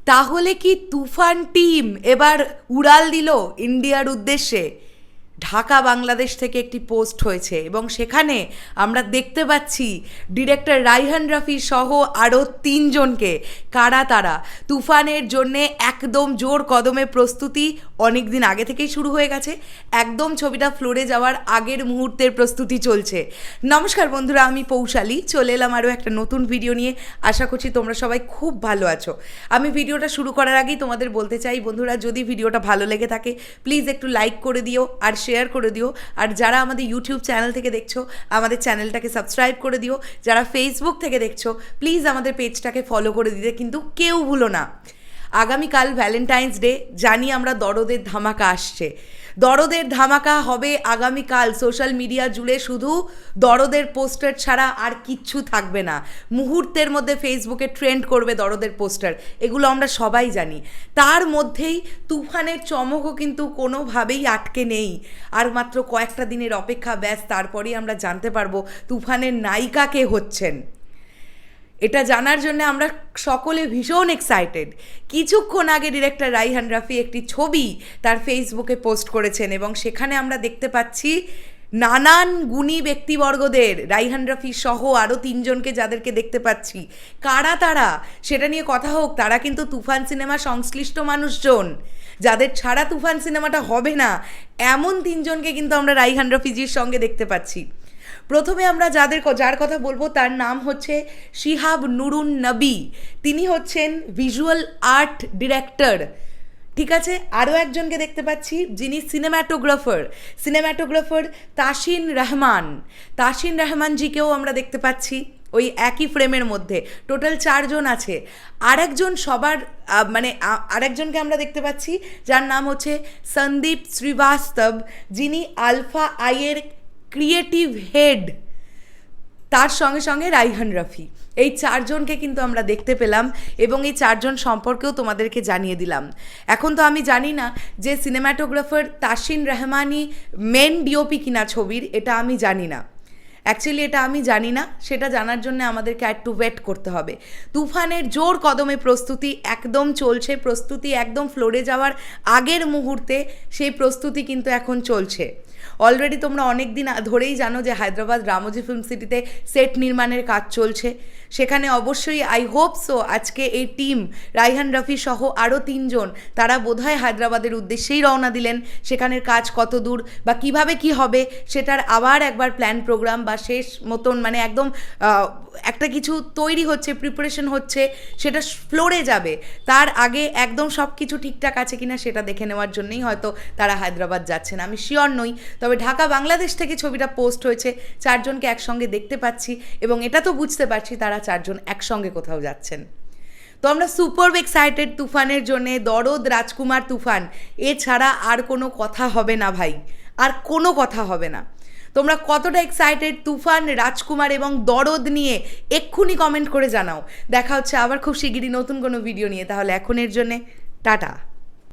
তাহলে কি তুফান টিম এবার উড়াল দিল ইন্ডিয়ার উদ্দেশ্যে? ঢাকা বাংলাদেশ থেকে একটি পোস্ট হয়েছে এবং সেখানে আমরা দেখতে পাচ্ছি ডিরেক্টর রাইহান রাফি সহ আরও তিনজনকে। কারা তারা? তুফানের জন্যে একদম জোর কদমে প্রস্তুতি অনেক দিন আগে থেকেই শুরু হয়ে গেছে, একদম ছবিটা ফ্লোরে যাওয়ার আগের মুহূর্তের প্রস্তুতি চলছে। নমস্কার বন্ধুরা, আমি পৌশালী, চলে এলাম আরও একটা নতুন ভিডিও নিয়ে। আশা করছি তোমরা সবাই খুব ভালো আছো। আমি ভিডিওটা শুরু করার আগেই তোমাদের বলতে চাই বন্ধুরা, যদি ভিডিওটা ভালো লেগে থাকে প্লিজ একটু লাইক করে দিও আর শেয়ার করে দিও। আর যারা আমাদের ইউটিউব চ্যানেল থেকে দেখছো আমাদের চ্যানেলটাকে সাবস্ক্রাইব করে দিও। যারা ফেসবুক থেকে দেখছো প্লিজ আমাদের পেজটাকে ফলো করে দিতে কিন্তু কেউ ভুলো না। আগামীকাল ভ্যালেন্টাইন্স ডে, জানি আমরা দরদের ধামাকা আসছে। দরদের ধামাকা হবে আগামীকাল। সোশ্যাল মিডিয়া জুড়ে শুধু দরদের পোস্টার ছাড়া আর কিচ্ছু থাকবে না। মুহূর্তের মধ্যে ফেসবুকে ট্রেন্ড করবে দরদের পোস্টার, এগুলো আমরা সবাই জানি। তার মধ্যেই তুফানের চমকও কিন্তু কোনোভাবেই আটকে নেই। আর মাত্র কয়েকটা দিনের অপেক্ষা, ব্যাস তারপরেই আমরা জানতে পারবো তুফানের নায়িকা কে হচ্ছেন। এটা জানার জন্য আমরা সকলে ভীষণ এক্সাইটেড। কিছুক্ষণ আগে ডিরেক্টর রাইহান রাফি একটি ছবি তার ফেসবুকে পোস্ট করেছেন এবং সেখানে আমরা দেখতে পাচ্ছি নানান গুণী ব্যক্তিবর্গদের, রাইহান রাফি সহ আরও তিনজনকে যাদেরকে দেখতে পাচ্ছি। কারা তারা সেটা নিয়ে কথা হোক। তারা কিন্তু তুফান সিনেমা সংশ্লিষ্ট মানুষজন, যাদের ছাড়া তুফান সিনেমাটা হবে না, এমন তিনজনকে কিন্তু আমরা রাইহান রাফিজির সঙ্গে দেখতে পাচ্ছি। প্রথমে আমরা যার কথা বলবো তার নাম হচ্ছে শিহাব নুরুন নবী। তিনি হচ্ছেন ভিজুয়াল আর্ট ডিরেক্টর। ঠিক আছে, আরও একজনকে দেখতে পাচ্ছি যিনি সিনেম্যাটোগ্রাফার তাসিন রহমানজিকেও আমরা দেখতে পাচ্ছি ওই একই ফ্রেমের মধ্যে। টোটাল 4 জন আছে। আরেকজনকে আমরা দেখতে পাচ্ছি যার নাম হচ্ছে সন্দীপ শ্রীবাস্তব, যিনি আলফা আইয়ের ক্রিয়েটিভ হেড। তার সঙ্গে সঙ্গে রাইহান রাফি। এই 4 জনকে কিন্তু আমরা দেখতে পেলাম এবং এই 4 জন সম্পর্কেও তোমাদেরকে জানিয়ে দিলাম। এখন তো আমি জানি না যে সিনেম্যাটোগ্রাফার তাসিন রহমানই মেন ডিওপি কিনা ছবির, এটা আমি জানি না। অ্যাকচুয়ালি এটা আমি জানি না, সেটা জানার জন্য আমাদেরকে একটু ওয়েট করতে হবে। তুফানের জোর কদমে প্রস্তুতি একদম চলছে। প্রস্তুতি একদম ফ্লোরে যাওয়ার আগের মুহূর্তে সেই প্রস্তুতি কিন্তু এখন চলছে। অলরেডি তোমরা অনেক দিন ধরেই জানো যে হায়দ্রাবাদ রামোজি ফিল্ম সিটিতে সেট নির্মাণের কাজ চলছে। সেখানে অবশ্যই আই হোপ সো আজকে এই টিম রাইহান রাফি সহ আরও 3 জন তারা বোধহয় হায়দ্রাবাদের উদ্দেশ্যেই রওনা দিলেন। সেখানের কাজ কত দূর বা কিভাবে কি হবে সেটার আবার একবার প্ল্যান প্রোগ্রাম বা শেষ মতন একদম একটা কিছু তৈরি হচ্ছে, প্রিপারেশন হচ্ছে, সেটা ফ্লোরে যাবে। তার আগে একদম সব কিছু ঠিকঠাক আছে কিনা সেটা দেখে নেওয়ার জন্যই হয়তো তারা হায়দ্রাবাদ যাচ্ছেন, আমি শিওর নই। তবে ঢাকা বাংলাদেশ থেকে ছবিটা পোস্ট হয়েছে, 4 জনকে একসঙ্গে দেখতে পাচ্ছি এবং এটা তো বুঝতে পারছি তারা 4 জন একসঙ্গে কোথাও যাচ্ছেন। তো আমরা সুপার এক্সাইটেড তুফানের জন্যে। দরদ, রাজকুমার, তুফান, এছাড়া আর কোনো কথা হবে না ভাই, আর কোনো কথা হবে না। তোমরা কতটা এক্সাইটেড তুফান, রাজকুমার এবং দরদ নিয়ে এক্ষুনি কমেন্ট করে জানাও। দেখা হচ্ছে আবার খুব শিগগিরই নতুন কোনো ভিডিও নিয়ে। তাহলে এখনের জন্যে টাটা।